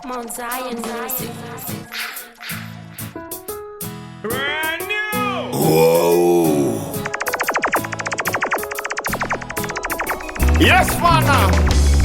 Mount Zion music. Brand new. Whoa. Yes, man.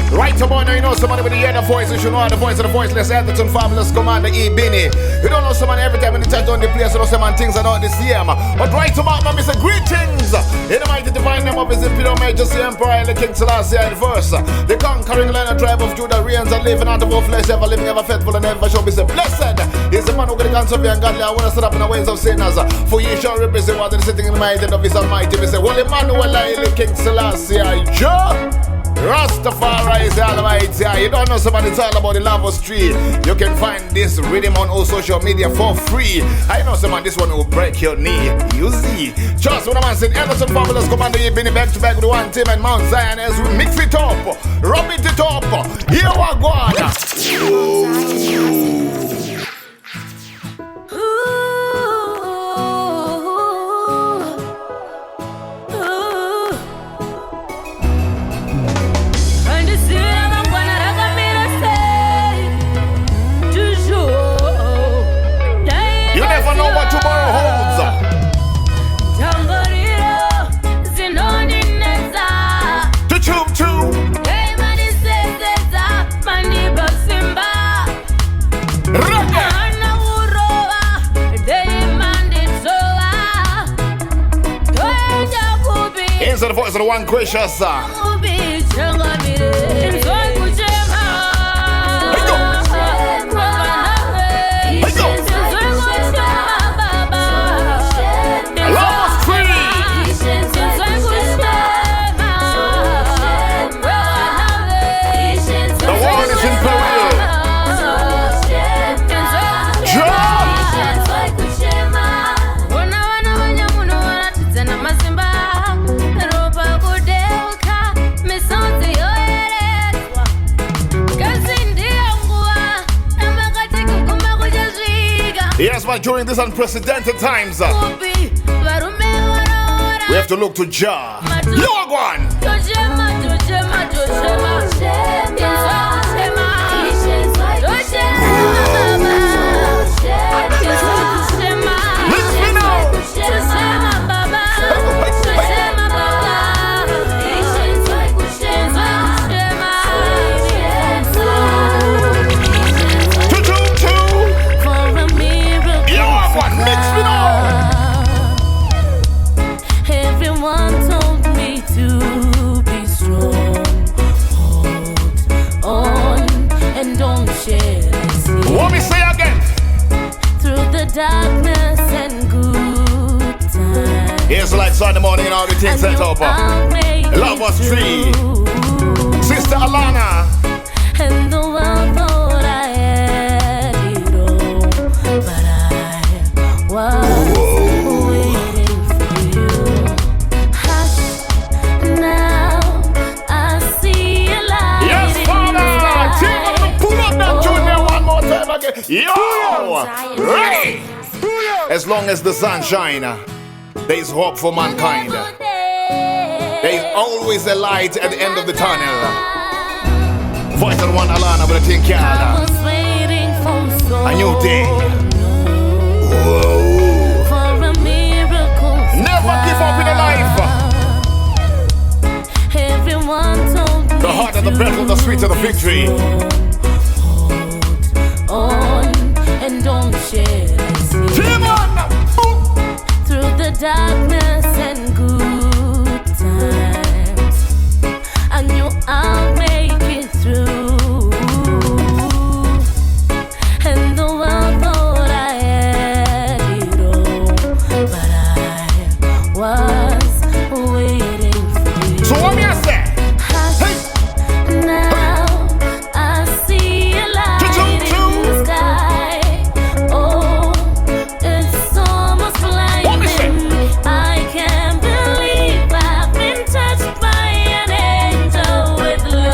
Right about now, you know somebody with the other voice. You should know the voice of the voiceless. Etherton Fabulous Commander E. Binny. You don't know someone every time when you touch on the place, you know someone things are not the same. But right about now, Mr. Greetings. In the mighty divine name of his Imperial Majesty Emperor, the King Selassie the First. The conquering line of tribe of Judah reigns and living out of all flesh, ever living, ever faithful, and ever shall be said. Blessed is the man who can answer me and godly. I want to set up in the ways of sinners. For ye shall represent what is sitting in the mighty of his almighty. We say, Holy Emmanuel, the King Selassie, Joe. Rastafari is the Almighty. You don't know somebody, it's all about the love of Tree. You can find this rhythm on all social media for free. I know someone, this one will break your knee. You see. Just when a man said, Etherton Fabulous Commander, you've been back to back with one team and Mount Zion as we mix it up, rub it up. Here we go. Answer the voice of the one gracious. Yes, but during these unprecedented times, we have to look to Jah. You are one. Darkness and good times. Here's the lights on the morning and all the things set up. Love us Tree. Sister Alana. And the world thought I had it all, but I was waiting for you. Hush, now I see a light. Yes, Father. Pull up that tune one more time again. Yo! Ready? As long as the sun shines, there is hope for mankind. There is always a light at the end of the tunnel. Voice of one Alana with a thing called a new day. Whoa. Never give up in a life. The harder the battle, the sweeter the victory. Hold on and don't shed a tear. Through the darkness and good times, I knew I'll make it through. And the world thought I had it all, but I was waiting for you. So what me I say? Hey. Now I see a light in the sky. Oh, it's almost like I can't believe I've been touched by an angel with love.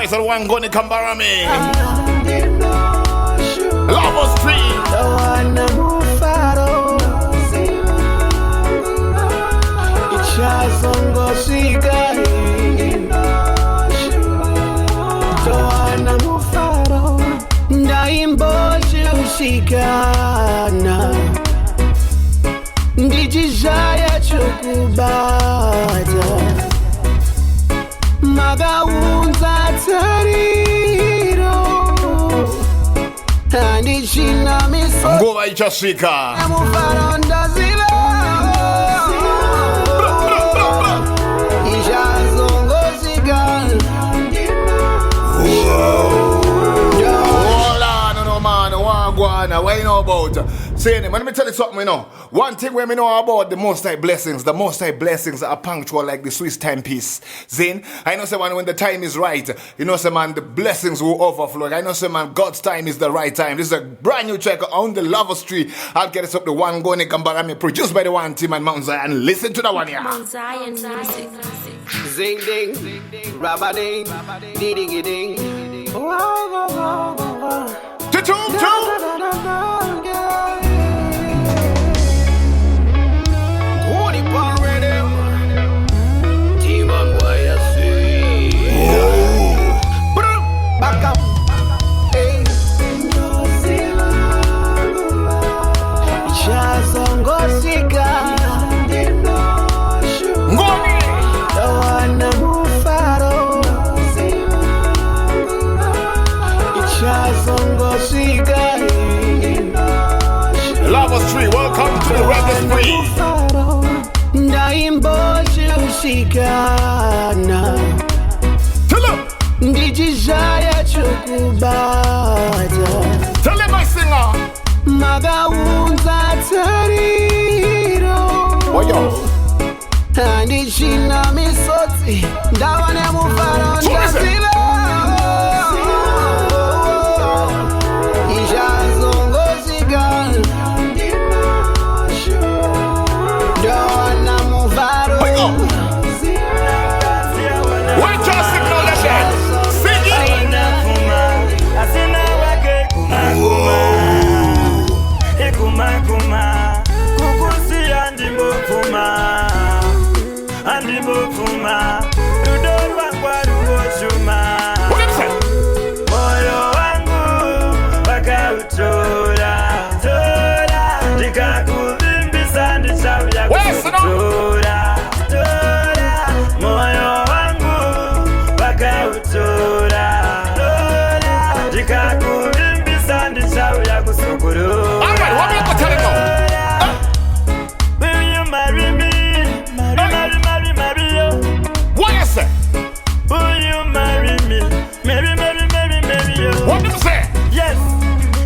voice of the one gonna come by me. Love us Tree. Shikana ndijijaya chokubata magaunza tariro andichina miso ngova ichasika amufaronda zila ijazongozika what you know about? Saying it, let me tell you something, you know. One thing we know about the Most High blessings are punctual like the Swiss timepiece. Zin, I know someone when the time is right, you know some man, the blessings will overflow. I know some man, God's time is the right time. This is a brand new track on the Lovers Tree. I'll get us up the one going to Kambarami, produced by the one team and Mount Zion. Listen to that one here. Mount Zion music. Zing ding, rabba ding, ding ding. Two. Back up. Hey. Chazongosika. Ngoni. Tawana mufaro. Chazongosika. Lovers Tree, welcome to the Reggae Spree. Ndaimboshi ushikana. Ndijijaya chokubata. Tell him my singer. Magaunza tariro. Oh yo. Andichina misoti. Ndawane mufaro ndazila. Ijazongozika. Ndawana mufaro. Wake up. Wait just a second. Sing it. What did you say? Moyo wangu wakauchora ndikakuvimbisa ndichauya kukuchora moyo wangu wakauchora ndikakuvimbisa ndichauya kusukurura. Alright, what are you telling me? Will you marry me? Marry you. What you say? Will you marry me? Marry you. What did you say? Yes,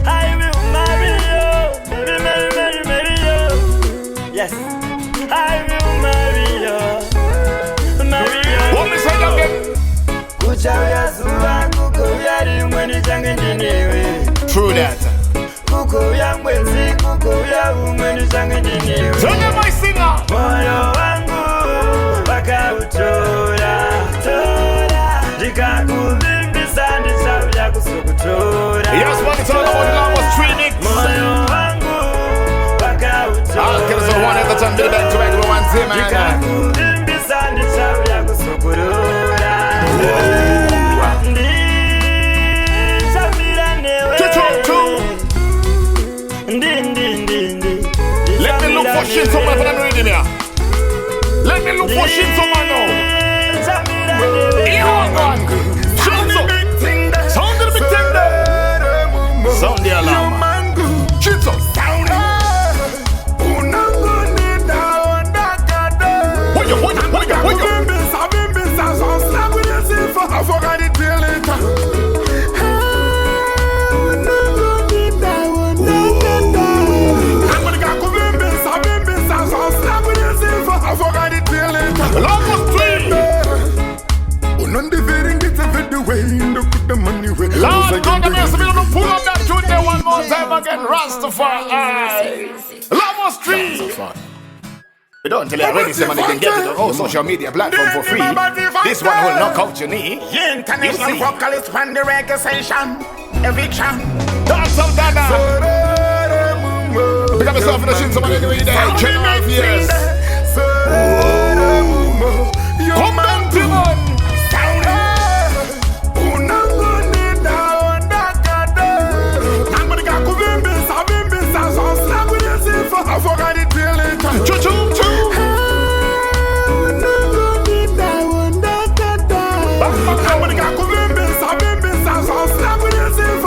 I will marry you. Marry you. Yes, I will marry you. What me say again? Kuchauya zuwa kukuya rimwe nichange ndiniwe. True that. Kukuya mwezi kukuya umwe nichange ndiniwe. Tell me my singer. Moyo wangu wakauchora ndikakuvimbisa ndichauya kusukuchora. Yes, what it's all about the Lovers Tree mix. Moyo wangu wakauchora I'll get us on one Etherton B and Tman one Tman. ndikakuvimbisa ndichauya kusukurura. Ndichamira newe. Ndi. Let me look for shit someone for the rhythm here. Let me look for shit someone now. Here one. Sound up. Sound the big thing there. Sound the alarm. Shit up. Sound it. What you? I forgot it till later. I forgot it till later. Lovers Tree. None the very get a the way, look at the money way. Lord God, I'm going to pull up that tune there one more time again. Rastafari. Lovers Tree. We don't tell you already, so man, you can get it on all social media platforms for free. This one will knock out your knee. International vocalist from the reggae session. Eviction. Dance of Dada. Pick up yourself in the shit, somebody anyway there. General years. Come down to one. I forgot it till later. Choo-choo-choo.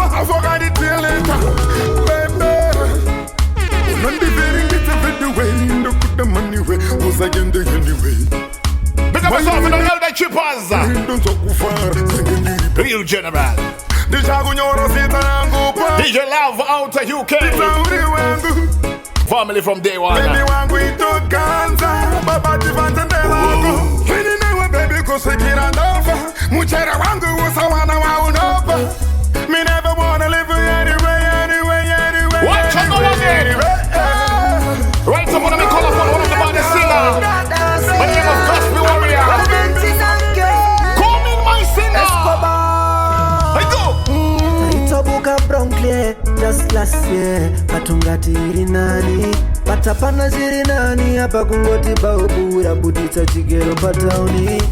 I forgot it till later. Baby, when the feeling gets a bit away, look at the money way. Was I in the anyway? Pick up yourself in the world that chippers. Don't talk far. Real general. DJ Love out of UK. Family from day one. Baby, one we took Ganza. Baba Divanta Delago. Kini newe baby kusikira nova. Muchera wangu usawana wa unova. Me never wanna live anyway. Watch out again. Right up on me call upon one of the body singer. My name of Gospel Warrior. Come in my singer. I go. Taitobuka Bronclear just last year. Patungatiri nani patapana ziri nani hapa kungoti baubura budita chigero patauni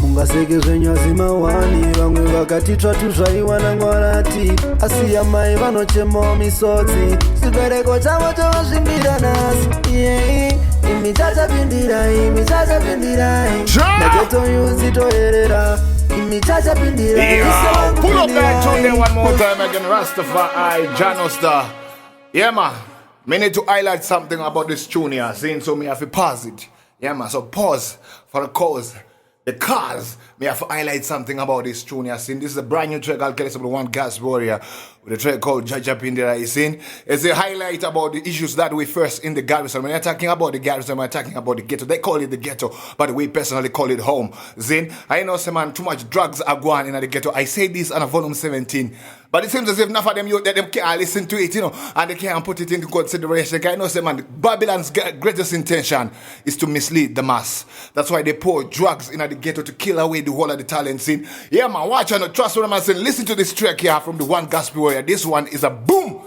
mungaseke zvenyazi mawani vamwe vakatitwa tuzvaiwana ngwarati asiya mai vanochemawo misodzi chibereko chavo chovazvimbira nasi imi chachapindirai nageto yuzi toerera imi chachapindirai. Pull up that tune there one more time again. Rastafari, Janostar. Yeah, man. Me need to highlight something about this tune here. Saying so, me have to pause it. Yeah, man. So pause for the cause. The cause. Me have to highlight something about this tune here. Saying this is a brand new track. I'll get it one gas warrior with a track called Jaja Pindira. Saying it's a highlight about the issues that we first in the garrison. When you're talking about the garrison, we're talking about the ghetto. They call it the ghetto, but we personally call it home. Zin, I know some man too much drugs are going in the ghetto. I say this on a volume 17. But it seems as if enough of them, them can't listen to it, and they can't put it into consideration. I know, man, Babylon's greatest intention is to mislead the mass. That's why they pour drugs in the ghetto to kill away the whole of the talent scene. Yeah, man, watch and trust what I'm saying. Listen to this track here from the one gospel warrior. This one is a boom.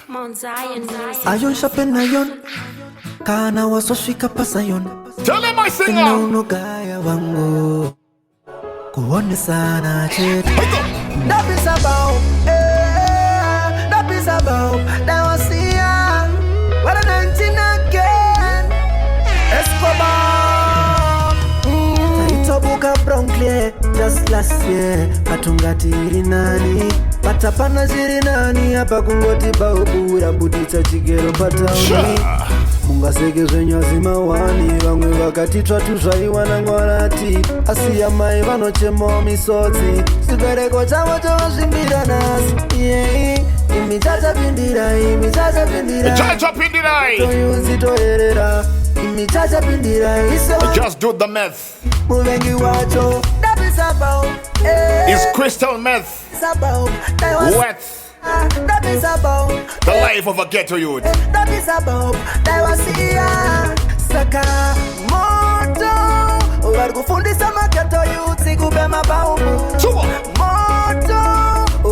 Mount Zion. Ayon shapen ayon, kana wasoshika pasayon. Tell them my singer. Nauno gaya wangu, kuone sana chetu. That is about, that is about. That was here, what a 19 again. Escobar. Taitobuka Bronclear just last year. Patungatiri nani patapana ziri nani hapa kungoti baubura budita chigero patauni mungaseke zvenyazi mawani vamwe vakatitwa tuzvaiwana ngwarati asiya mai vanochemawo misodzi chibereko chavo chovazvimbira nasi imi chachapindirai toyunzi toerera imi chachapindirai. Just do the math. Muvengi wacho dabisabao It's crystal meth. Wet. That is about The life of a ghetto youth. That is about Daiwasia Saka Moto Wargufundisa mageto youth Kube mabaumu Moto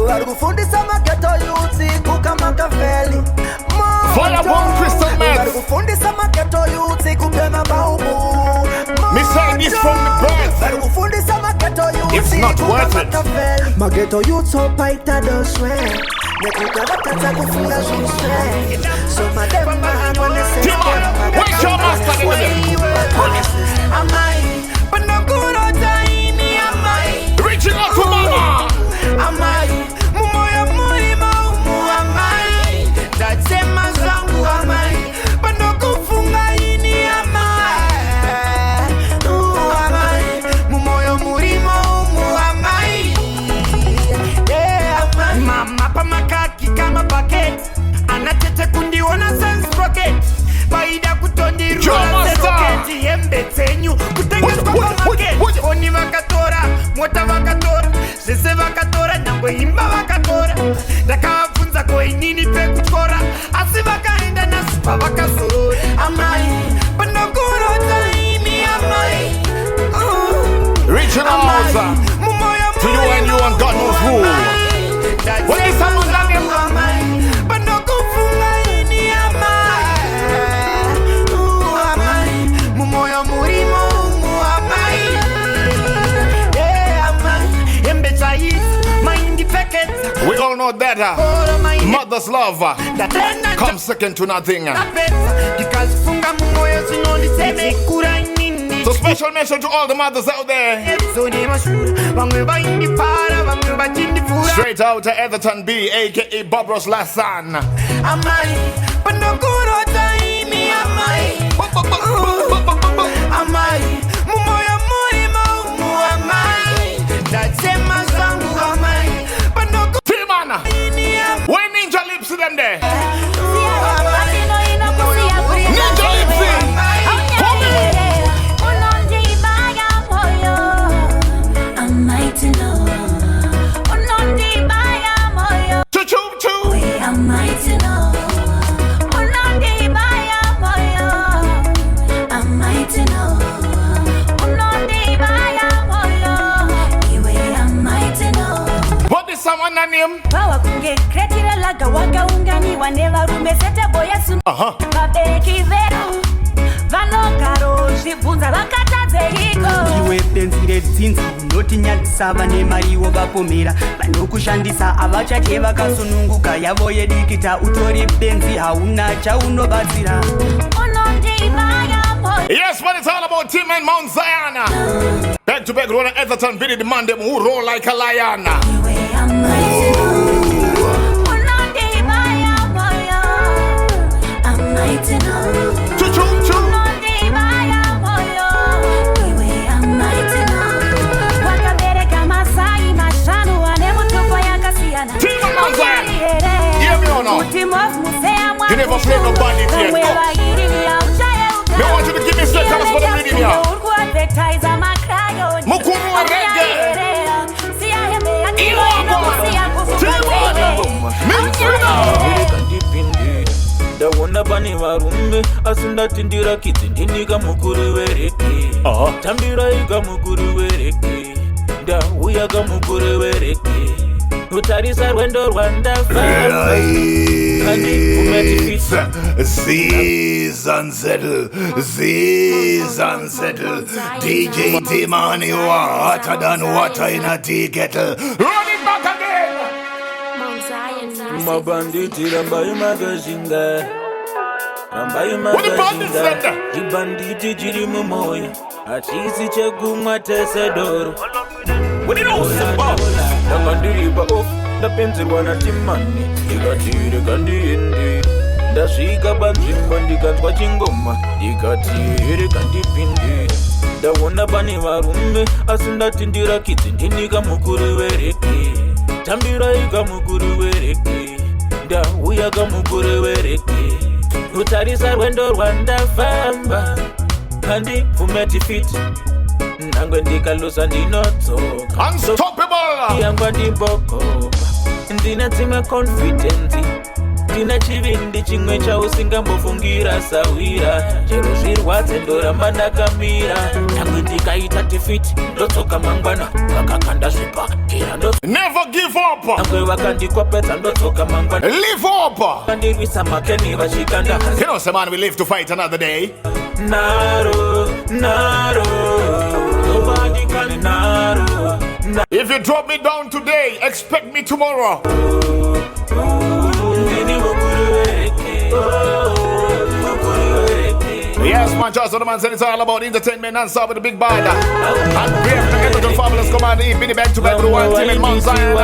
Wargufundisa mageto youth Kuka makaveli Fire bomb crystal meth. Wargufundisa mageto youth Kube mabaumu Me say this from the birth. Wargufundisa mageto youth It's not worth it. Mageto youth so paita doswe Nekukabata kufunga shumswe So madema wanese Where's your master Amai Panakuro taini amai Reaching out to mama. Amai Mumoya muhima umu amai Datsema zangu amai Panakufunga ini amai Amai Mumoya muhima umu amai amai Mama pamakaki kama paket Anatete kundiona sense rocket Baida kutondiru Joe Master. Yembete We all know that mother's love comes second to nothing. So special mention to all the mothers out there. Straight out to Etherton B, aka Barbara's last son. T-Man, when Ninja Lips them there? Ninja Lips name? Iwe pensire tsinza unoti nyatsava nemariwo vapomera vanokushandisa avachake vakasununguka yavo yedikita utori benzi hauna chaunobatsira. Yes, but it's all about Tim and Mount Zion. Back to back, running Etherton B and Tman, them who roll like a lion. You never played no bandit yet. Go. I want you to give me straight colors for the reading here. Mukuru wa reggae. Dawona bani varumbe asindatindira kitindiniga mukuru wereke tambira iga mukuru wereke ndauyaga mukuru wereke utarisa rwendo rwandafa Season settle DJ T-Man, you are hotter than water in a tea kettle. Run it back again. Mabanditi rambayi magazinga Ibanditi jiri mumoya Achisi chegumwa tesedoro Nakandiriba off Napenzirwa na timani Ikatire kandi indi Ndasvika panzvimbo ndikanzwa chingoma Ikatire kandi pindi Ndawona pane varumbe asindatindira kidzi ndinika mukuru wereke tambira iga mukuru wereke ndauyaga mukuru wereke utarisa rwendo rwandafamba handipfumeti fiti nangwe ndikalusa ndinotsoka yangwa ndimbokoba ndina dzimwe confidence ndina chivindi chimwe chausingambofungira sawira chero zvirwadze ndoramba ndakamira nangwe ndikaita tifiti ndotsoka mangwana vakakanda zvipakira never give up. nangwe vakandikwapedza ndotsoka mangwana Live up. vandirwisa makeni vachikanda You know, some man, we live to fight another day. naro nobody can naro. If you drop me down today, expect me tomorrow. Yes, man, just the man said it's all about entertainment and start with the big bad. And brave to Etherton Fabulous Command, been back to back with the one team in Mount Zion.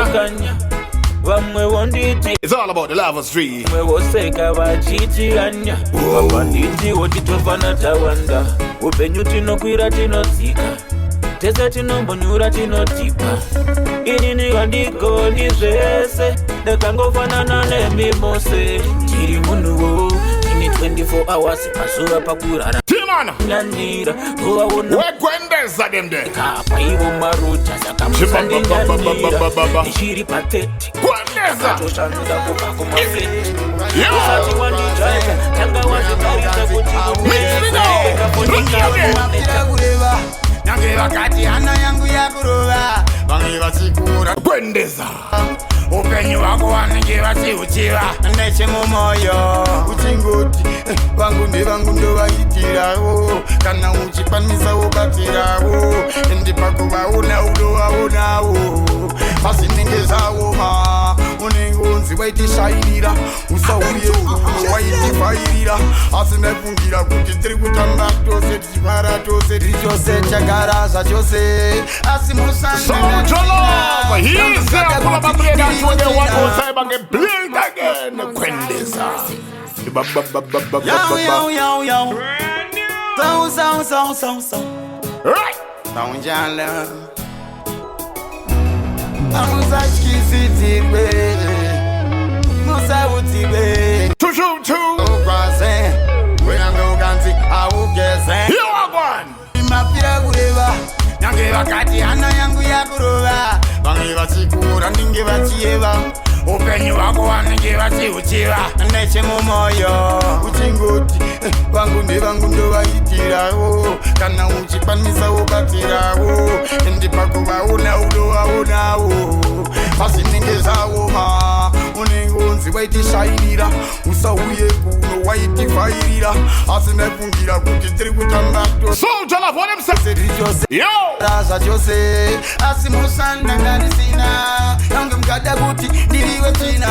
It's all about the lava street. Tesa tinombonyura tinotipa inini vandigoni zvese ndakangofanana nemimose tiri munhuwo tini 24 hours pazuva pakurara nanira wegwendeza demde kapa ivo maruta saka musandinganira ndichiri pateti katoshanza kubva kumafeti usati wandijaika tanga wanditarisa kuti Nange vakati hana yangu yakurova vange vachikura gwendeza upenyu wako vanenge vachiuchiva nechemumoyo uchingoti vangu nevangu ndovaitirawo kana uchikwanisa ubatirawo ndipakuvaona unovaonawo vasinenge zvaoma waitishairira usauye waitifairira asi nefungira kuti tiri kutamba tose tichipara tose tichose chagaraza chose asi Soldier he's there pull up a play that one day one more time and get played again Kwendeza Yo right Sound Musa skizitibe Musa utibe Tujutu Okwase Wenando kanti awugeze You are one Mapira kureva Nange wakati ana yangu ya kurova Bange vasikura ninge vachieva Upenyu wako wanenge vachiuchiva Neche mumoyo Uchingoti Vangu ndo vaitirawo Kana uchipanisa ubatirawo Ndipakuva unawo Pasi ninge zawo ma Unengonzi waitishairira Usauye kuno waitifairira Asi nefungira kuti tiri kutamba Soldier love what him say Yo Raza jose Asi musanda ngarisina Yange mgada kuti ndiriwe tina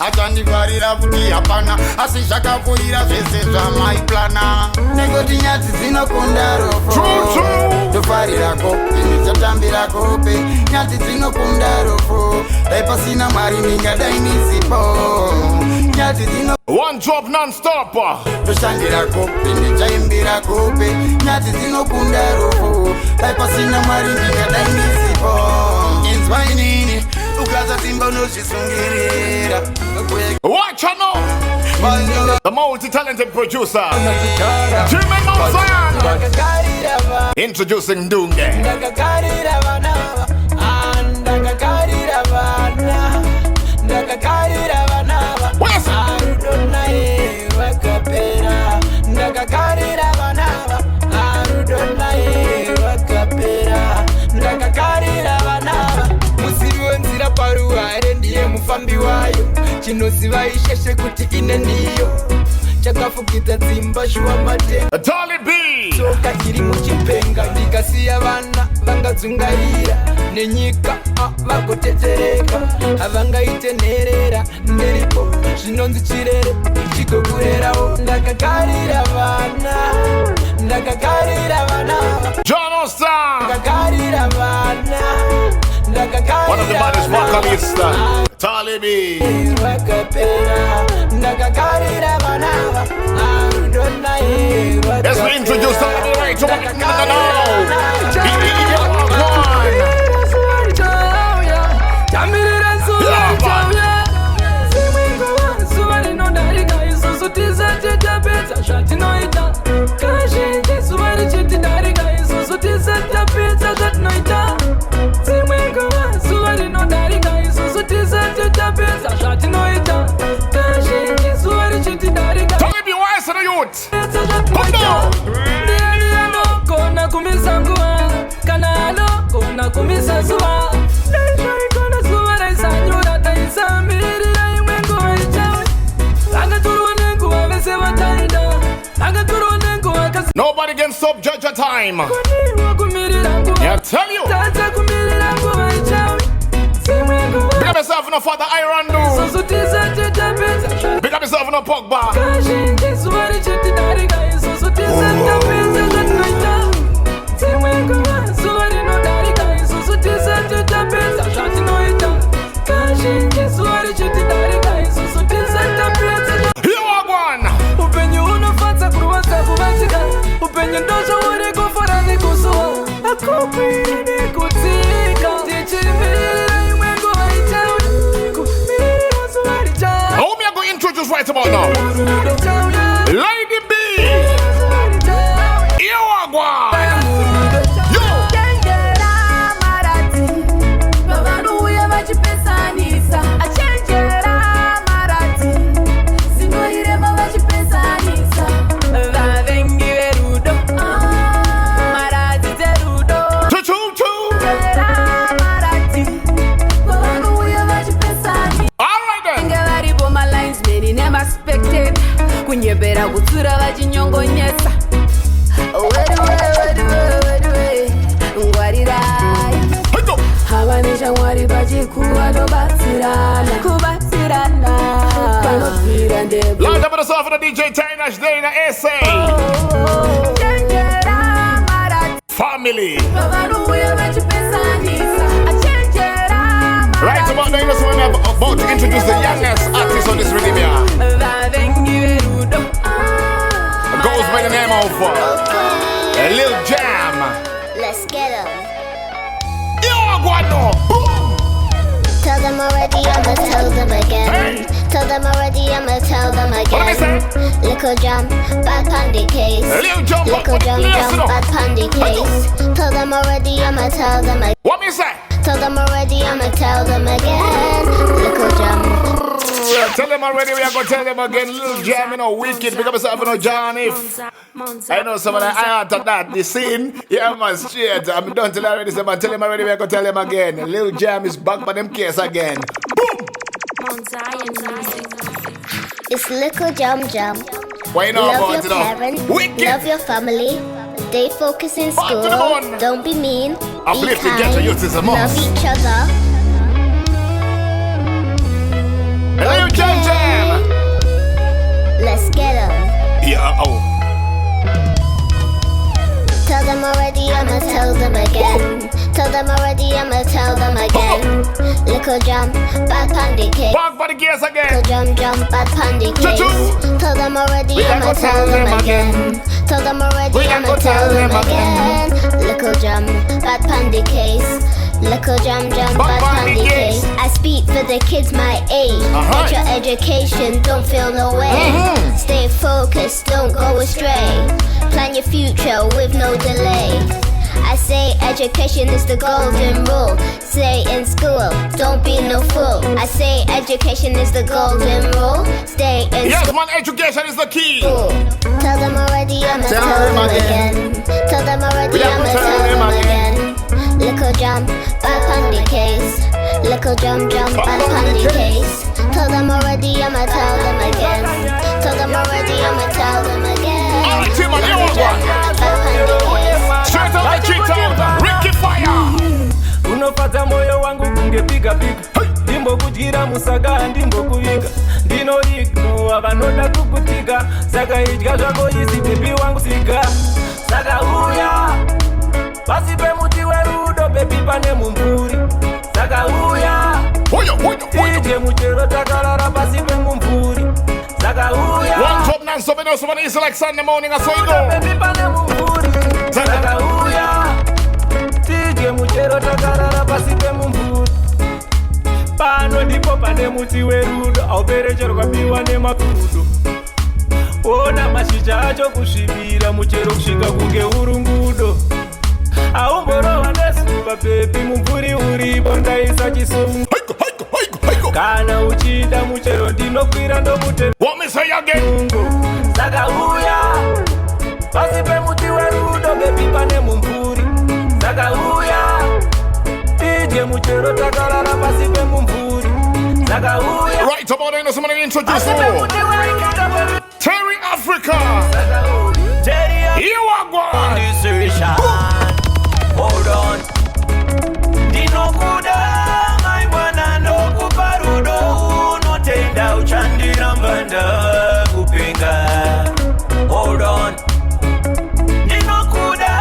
Achandivarira kuti hapana Asi zvakafuira zvese zvamaiplana Negoti nyati dzinokunda rofo Tofarira kope Nichatambira kope Nyati dzinokunda rofo Dai pasina mari ningadai nisipo Nyati dzinokunda One drop non-stop Toshandira kope Nichaimbira kope Nyati dzinokunda rofo Dai pasina mari ningadai nisipo Inzwa inini Ukaza simba unozvisungirira Watch out now The multi-talented producer Jimmy Mozan Introducing Ndunge Where's paruware ndiye mufambi wayo chinoziva isheshe kuti ine ndiyo chakafukidza dzimba shuwa matenga soka iri muchipenga ndikasiya vana vangadzungaira nenyika vagotetereka havangaite nherera nderipo zvinonzi chirere chigokurerawo ndakakarira vana ndakakarira vana One of the baddest vocalists, Talibi. Let's introduce Talibi right to what Talibi, why is it a youth? Come down! Nobody can stop Judge a time. Yeah, I tell you. Pick up yourself in a father iron do. Pick up yourself in a Pogba. Here are one. How me I go introduce right about now? Lady B. Here are one. Kunyebera kutsura vachinyongonyesa ngwarirai havane shamwari pachikuva tobatsirana Loud up on the sound for the DJ Tynash Day in the SA. Family. Right about now, you know, so I'm about to introduce the youngest artist on this rhythm here. Goes by the name of Lil Jam. Let's get him. Yo, guano. Boom. Tell them already, I'ma tell them again. Hey. Tell them already, I'ma tell them again. What am I saying? Little jump, bad pandy case. Little jump, bad pandy case. Tell them already, I'ma tell them again. What me say? Tell them already, I'ma tell them again. Little jump. Tell them already, we are going to tell them again. Little Jam, you know, wicked. Because myself, you know, John, if I know someone I answered that, the scene, yeah, man, straight. I'm done till already, so man, tell them already, we are going to tell them again. Little Jam is back by them case again. Boom! It's Little Jam. Why you know love about your it, though? parents, Wicked! Love your family. Stay focused in school. Don't be mean. Uplifting, be get to kind. youth is a Love must. each other. Hello, Jam. Let's get him. Yeah, oh. Tell them already, I'ma tell them again. Tell them already, I'ma tell them again. Little jump, bad pandy case. Back for the case again. Little jump, bad pandy case. Tell them already, I'ma tell them again. Tell them already, I'ma tell them again. Little jump, bad pandy case. Little jam, bad pandy case. I speak for the kids my age. Get your education, don't feel no way. Stay focused, don't go astray. Plan your future with no delay. I say education is the golden rule. Stay in school, don't be no fool. I say education is the golden rule. Stay in school. Yes, man, education is the key. Tell them already, I'ma tell them again. Tell them already, I'ma tell them again. Little jump, bad pandy case. Little jump, bad pandy case. Tell them already, I'ma tell them again. Tell them already, I'ma tell them again. Alright, Tim, man, you want one? Straight up the tree town, Ricky Fire. Unofata moyo wangu kungepiga piga. Ndimbo kudyira musaga ndimbo kuviga. Ndino rigno avanoda kukutika. Saka idya zvako isi baby wangu sika. Saka uya pasi pemuti werudo baby pane mumvuri. Saka uya tidye muchero takarara pasi pemumvuri. Saka uya one drop non-stop and somebody is like Sunday morning, I saw you go. baby pane mumvuri. Saka uya tidye muchero takarara pasi pemumvuri. Pano ndipo pane muti werudo auperecherwa biwa nemakudo. Ona mashizha acho kusvibira muchero kusvika kunge urungudo. Aumborova nesuva baby mumvuri uripo ndaisa chisungu. Kana uchida muchero ndinokwira ndomute. What me say again? Saka uya pasi pemuti werudo baby pane mumvuri. Saka uya tidye muchero takarara pasi pemumvuri. Saka uya right about now, somebody introduce you. Terry Africa. You are one. Hold on. Dino kuda my bwana ndo kuparudo no tenda uchandira mbanda kupinga. Hold on. Dino kuda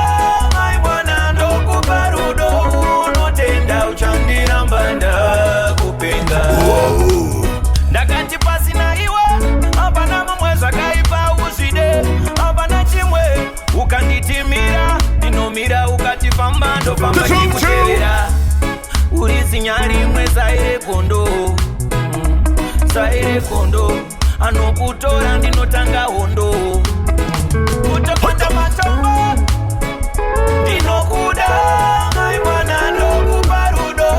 my bwana ndo kuparudo no tenda uchandira mbanda kupinga. Ndakati pasi na iwe apana mumweza kaipa uzide apana chimwe ukanditimira ndinomira ukatifamba ndofamba ndikuteerera uri zinyari imwe zaire kondo anokutora ndinotanga hondo kutopanda matombo ndinokuda mai mwana ndokupa rudo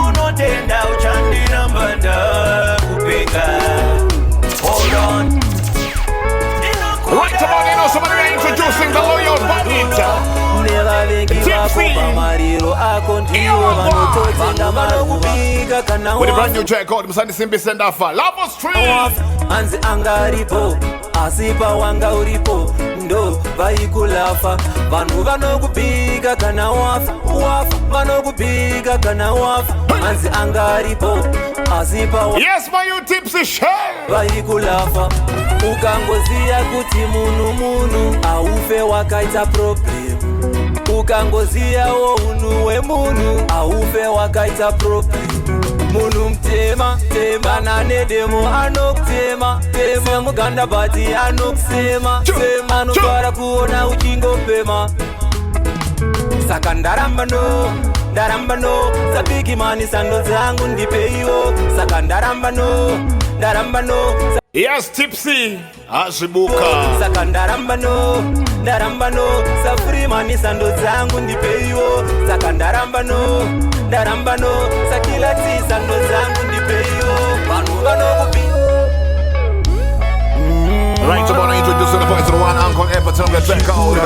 unotenda uchandiramba ndakupenga. Hold on. Right about now, somebody introducing the loyal bandit. With a brand new track called Msandi Simbi Send Off Lava Street. Anzi angaripo asipa wanga uripo ndo vaikulafa vanhu vanokubika kana wafa vanokupiga kana wafa manzi angaripo asipa yes my you tipsy shell vaikulafa ukangoziya kuti munhu aufe wakaita problem ukangoziyawo unhu wemunhu aufe wakaita problem munhu mutema temana nedemo anokutema tema muganda bati anokusema sema anogara kuona uchingopema saka ndaramba no sabiki mani sando zangu ndipeiwo saka ndaramba no yes tipsy azibuka saka ndaramba no safri mani sando zangu ndipeiwo saka ndaramba no sakila ti sando zangu ndipeiwo vanhu vanokupi right so wanna introduce the voice of the one uncle Etherton the track called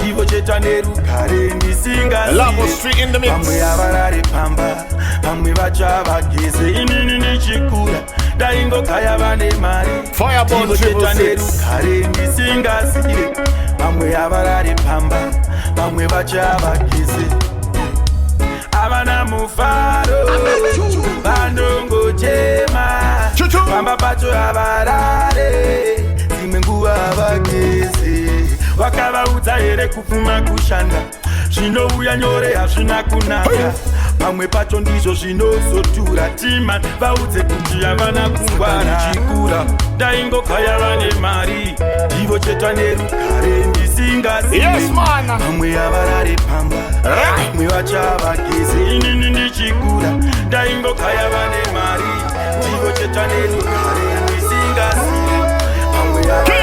Ivo cheta nerugare ndisinga Lavo Street in the mix Pamwe avarare pamba Pamwe vacha vageze Inini nichikura Daingo kaya vane mari Fireball cheta nerugare ndisinga sire Pamwe avarare pamba Pamwe vacha vageze Avana mufaro Bandongo chema Pamba pacho avarare Zimenguwa vageze Wakavaudza here kupfuma kushanda zvinouya nyore hazvina kunaka pamwe pacho ndizvo zvinozotura tima vaudze kuti havana kungwara chikura daingokaya vane mari ndivo cheta nerugare ndisingazivi pamwe avarare pamba pamwe vachavageze inini ndichikura daingokaya vane mari ndivo cheta nerugare ndisingazivi pamwe avarare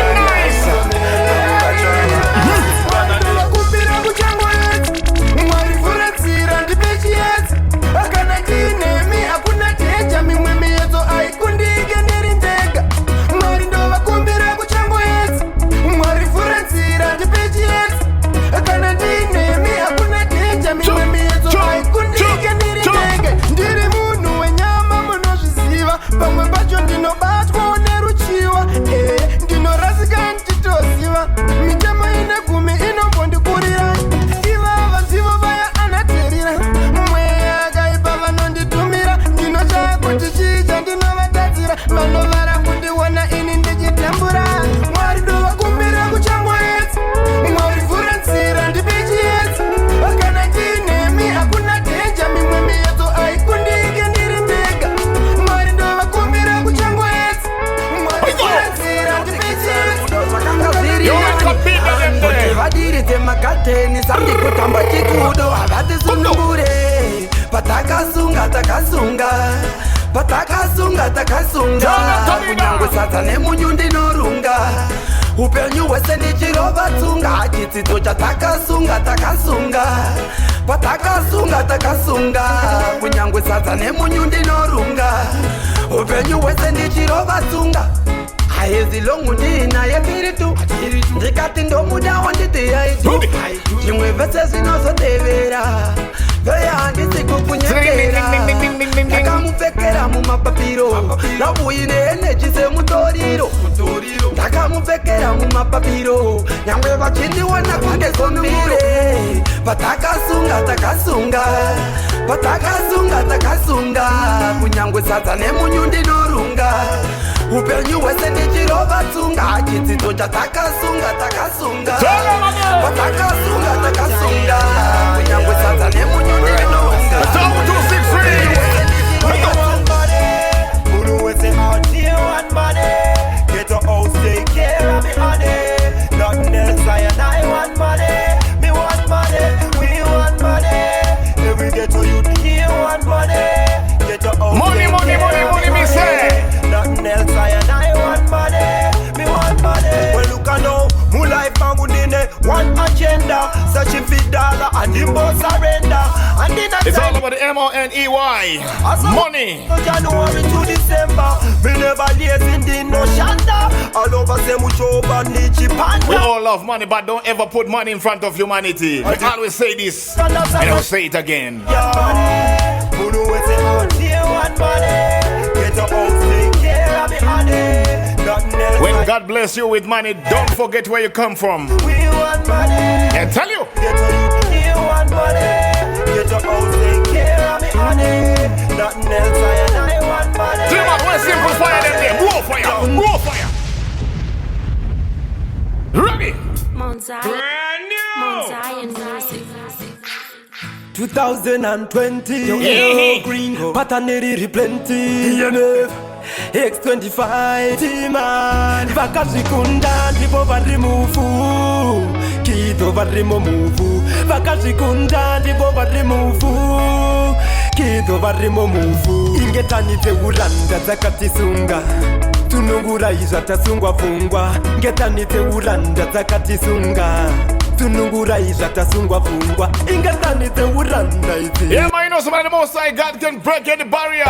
pamwe pacho ndinobatwa neruchiwa ndinorasika nchitoziva mitemo ine gumi inombondikurira ivava dzivo vaya anaterira mweya akaipa vanonditumira ndinoshaya kuti chicha ndinovatadzira vanovara kundiona ini ndichitambura mwari ndovakumbira kuchangwaedzi mwari vhura nzira ndipechiedzi kana tiinemi hakuna dhenja mimwe miyedzo aikundike ndiri ndega mwari ndovakumbira kuchangwaedzi mwari vhura nzira ndipechiedzi vadiridze magadheni sandikutamba chikudo havatisunungure patakasunga takasunga kunyangwe sadza nemunyu ndinorunga upenyu hwese ndichirova tsunga chidzidzo chatakasunga patakasunga kunyangwe sadza nemunyu ndinorunga upenyu hwese ndichirova tsunga haezilongu ndinaye piritu ndikati ndomudawo nditi yaitu zvimwe vese zvinozotevera veya handisi kukunyekera ndakamupfekera mumapapiro nauine eneji semutoriro ndakamupfekera mumapapiro nyangwe vachindiona kwandezombire patakasunga kunyangwe sadza nemunyu ndinorunga upenyu hwese ndichirova tsunga chidzidzo chatakasunga patakasunga kunyangwe sadza nemunyu ndinorunga Get a house, take care of me, honey. Nothing else, I want money. Me want money, we want money. Every day to you, here want money. Get a house, money, me say. Nothing else, I want money. Me want money. Well, look at now, my life and within one agenda. Searching for dollar and the most surrender. And then it's all about the MONEY. Money. January to December. Me never lazy in the no shanda. All over say much over nichi panda. We all love money, but don't ever put money in front of humanity. We always say this, and I'll say it again. When God bless you with money, don't forget where you come from. We want money. I tell you. music. 2020 Gringo Pataneri plenty X25 Tman Vakazikunda ndipo varimuvu Kido varimuvu Vakazikunda ndipo varimuvu Kido varimuvu Ingetanite uranda zakatisunga Tunungura tasungwa fungwa Ingetanite uranda zakatisunga Tunungura tasungwa fungwa Ingetanite uranda iti Yeah man, you know somebody the most high God can break any barriers.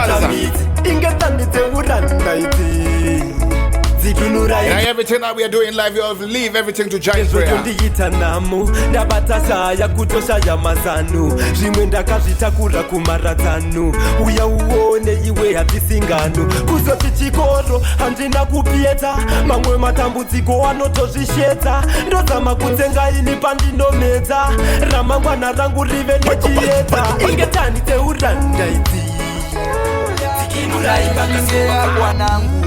Ingetanite uranda iti Yeah, everything that we are doing live, you leave everything to giant prayer. Ndiyitanamu ndabatasa ya kutosha ya mazanu zvimwe ndakazvitakura kumaradzanu uya uone iwe hatisingano kuzoti chikoro handina kupiedza mamwe matambudziko anotozvishedza ndozama kutsenga ini pandinomedza ramangwana rangu rive nechiedza ingetanite uranda idzi zikinuraikakasea kwanangu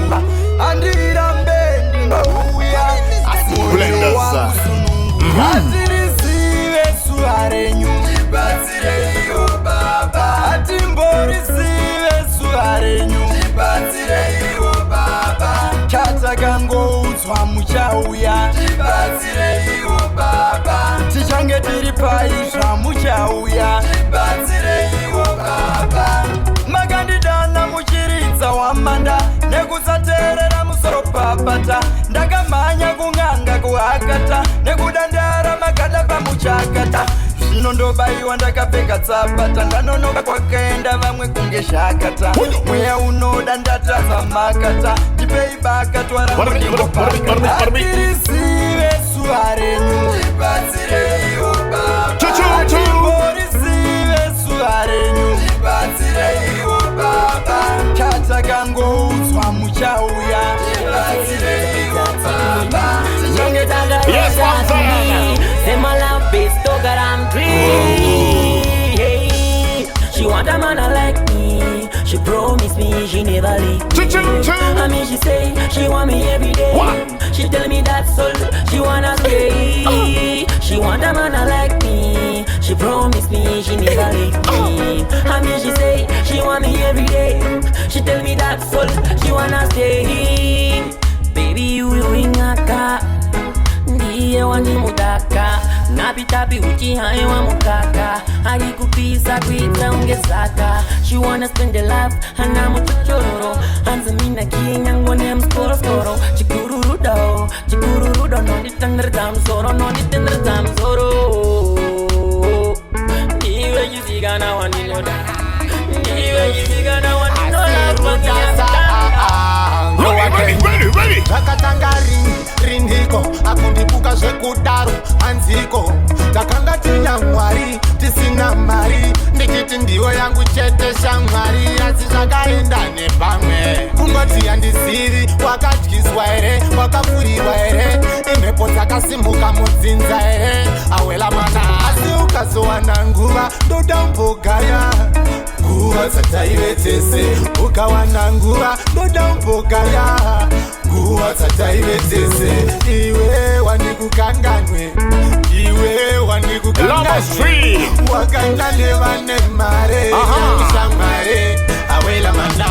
andirambe ndinouya asimoyo wangu sunungu atirizive zuva renyu ndibatsireiyo baba atimborizive zuva renyu ndibatsireiyo baba chatakangoudzwa muchauya ndibatsireiyo baba tichange tiri paizva muchauya ndibatsireiyo baba makandidana muchiridza wamanda nekusateerera musoro papata ndakamhanya kung'anga kuhakata nekudandara magada pamuchakata zvino ndobaiwa ndakapfeka tsapata ndanonoka kwakaenda vamwe kunge zvakata mweya unoda ndatadza makata ndipei baka twaramudingopakatirizive zuva renyu ndibatsireiyo baba atimborizive zuva renyu ndibatsireiyo baba chatakangoudzwa muchauya ndibatsireiyo baba Yes, one thing. Say my love base dog that I'm free. She want a man like me. She promised me she never leave me. I mean she say she want me every day. She tell me that's all she wanna stay. She want a man like me. She promised me she never leave me. I mean she say she want me every day. She tell me that's all she wanna stay. Baby you ingaka ndiye wanimudaka napitapi uchihai wa mukaka akikupisa kuita ungesaka she wanna spend the life hana muchochoro anzamina kinyangone mskoro chikururudo nonditandardam soro ndiwe jizigana waninoda ndiwe jizigana waninoda Ready. Takatanga rindiko akundibuka zvekudaro hanziko takanga tinyamwari tisina mari ndichiti ndiwo yangu chete shamwari asi zvakaenda nepamwe kungoti handizivi wakadyiswa here wakapfurirwa here imhepo dzakasimuka mudzinza here awela mana asi ukazowana nguva ndodambogaya nguva dzataive dzese ukawana nguva ndodambogaya nguva dzataive dzese iwe wandikukanganwe iwe wandikukanganwe wakaenda nevane mare shamware awela mana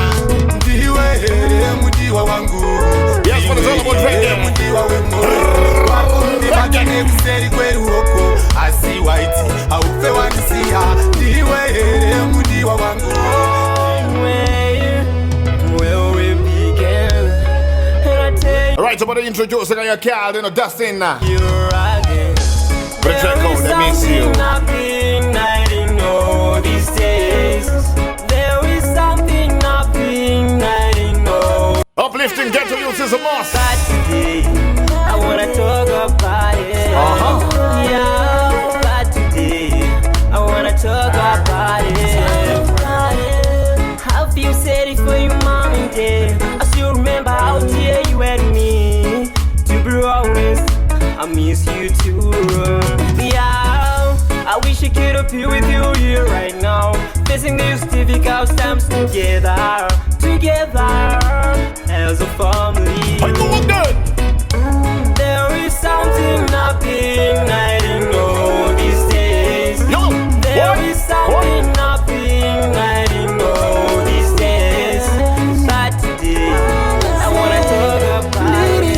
ndiwe here mudiwa wangu iwe mudiwa wemwoyo wakundibata nekuseri kweruoko asi waiti haufe wandisiya ndiwe here mudiwa wangu Right about to introduce your car, you know, Dustin. You're again. But check out, let me see you. Nothing I didn't know these days. There is something, nothing I didn't know. Uplifting, get to you, is a must. But today, I wanna talk about it. Yeah, but today, I wanna talk about it. How you said it for your mom and dad. I still remember how dear you had me. To be honest, I miss you too. Yeah, I wish I could appear with you here right now, facing these difficult times together as a family. I know I'm good. There is something happening, I didn't know these days. There is something happening, I didn't know these days. But today, I wanna talk about it.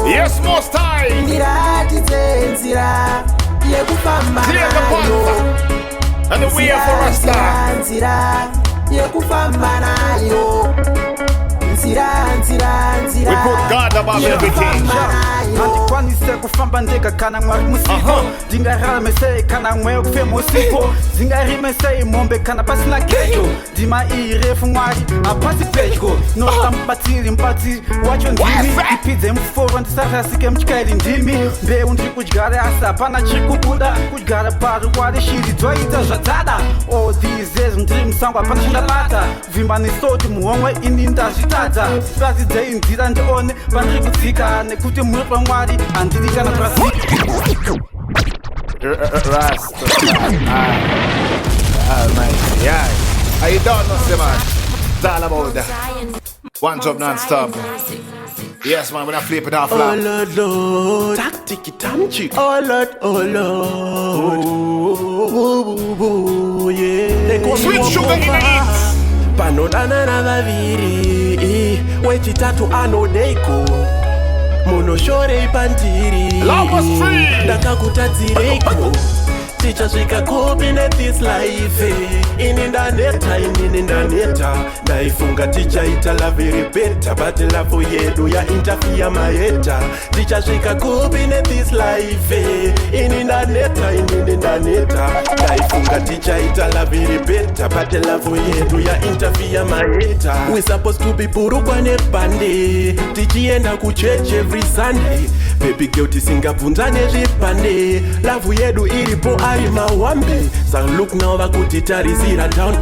Yes, most time. Clear the path and the way for us we put God above everything. Andikwanise kufamba ndega kana mwari musipo ndingarame kana mweyo kufe musipo zingarimese mombe kana pasina kejo ndima irefu mwari apasi pedyo notambatiri mpatiri wacho ndimi ipidze muforo ndisarasike mchikairi ndimi mbeu ndikudyara asi hapana chikubuda kudyara pari wari shiri dzoita zvadzada odhizezvi ndiri musango hapana chandabata vimba nisoti muhomwe ini ndazvitadza prazidze inzira ndione pandiri kudzika nekuti muri pamwari handiri kana Rasta. Almighty. Yeah. How you don't know, man? It's all about that. One job non-stop. Yes, man, we're not flipping off. Oh, Lord, Lord. Tactic, tamchik. Oh, Lord, oh, Lord. Yeah. Sweet sugar in the heat. Panodana na vaviri. Wechitatu anodeko. Monoshore ipantiri. Love was free. Ndakakutadzireko. Tichasvika kupi this life. Inindaneta. Ndaifunga tichaita love iri better. But love yedu ya interfere maeta. Tichasvika kupi this life. Inindaneta. Ndaifunga tichaita love iri better. But love yedu ya interfere maeta. We supposed to be purukwa nepande. Tichienda kuchurch every Sunday. Baby girl tisingabvunza nezvipande. Love yedu iripo ari mawambe. So look now vakutitarisira down.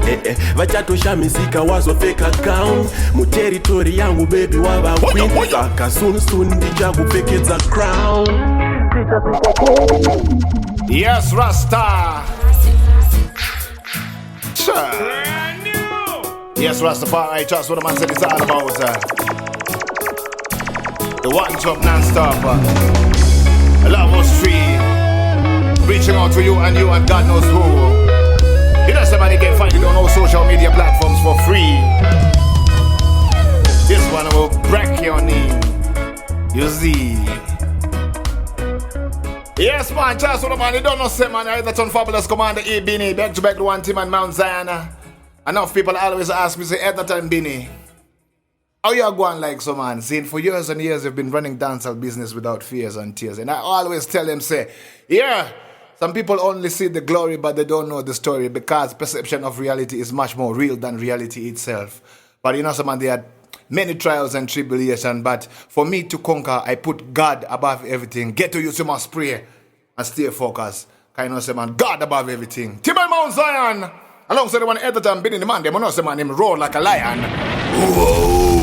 Vachatoshamisika wazopfeka gown. Muteritori yangu baby wava queen. Saka soon ndichakupfekedza crown. Yes, Rasta. Yes, Rastafari, just what the man said it's all about. The one job non-stop. Love was free. Reaching out to you and God knows who. You know somebody can find it on all social media platforms for free. This one will break your knee. You see. Yes, man, just what the man, you don't know, say man, Etherton Fabulous Commander E. Bini, back to back to one team and Mount Zion. Enough people always ask me, say, Etherton Bini, how you going like so, man? Saying for years and years you've been running dancehall business without fears and tears. And I always tell them, say, yeah, some people only see the glory, but they don't know the story because perception of reality is much more real than reality itself. But you know, so man, there are many trials and tribulations, but for me to conquer, I put God above everything. Get to you, so must pray and stay focused. Because you know, say man, God above everything. Timon Mount Zion, alongside the one Etherton B and Tman, they know, say man, him roar like a lion. Whoa.